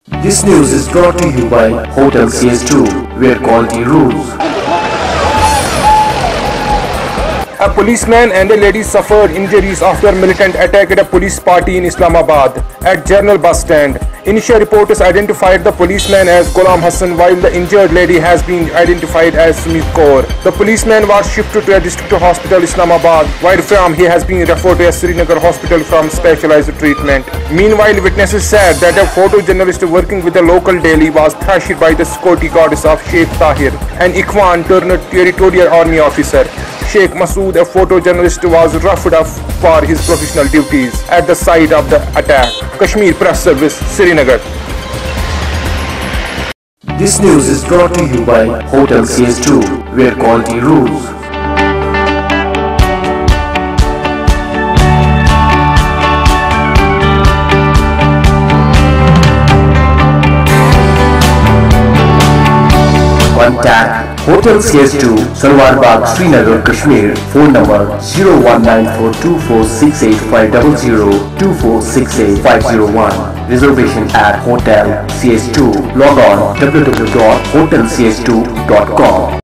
This news is brought to you by Hotel CS2, where quality rules. A policeman and a lady suffered injuries after a militant attacked a police party in Islamabad at General Bus Stand. Initial reports identified the policeman as Ghulam Hassan, while the injured lady has been identified as Sumit Kaur. The policeman was shifted to a district hospital Islamabad, while from he has been referred to a SRINAGAR hospital from specialized treatment. Meanwhile, witnesses said that a photojournalist working with the local daily was thrashed by the security guards of Sheikh Tahir, an Ikhwan turned territorial army officer. Sheikh Masood, a photojournalist, was roughed up for his professional duties at the site of the attack. Kashmir Press Service, Srinagar. This news is brought to you by Hotel CS2, where quality rules. Contact Hotel CS2, Salwar Bagh, Srinagar, Kashmir. Phone number 0194246850, Reservation at Hotel CS2. Log on www.hotelcs2.com.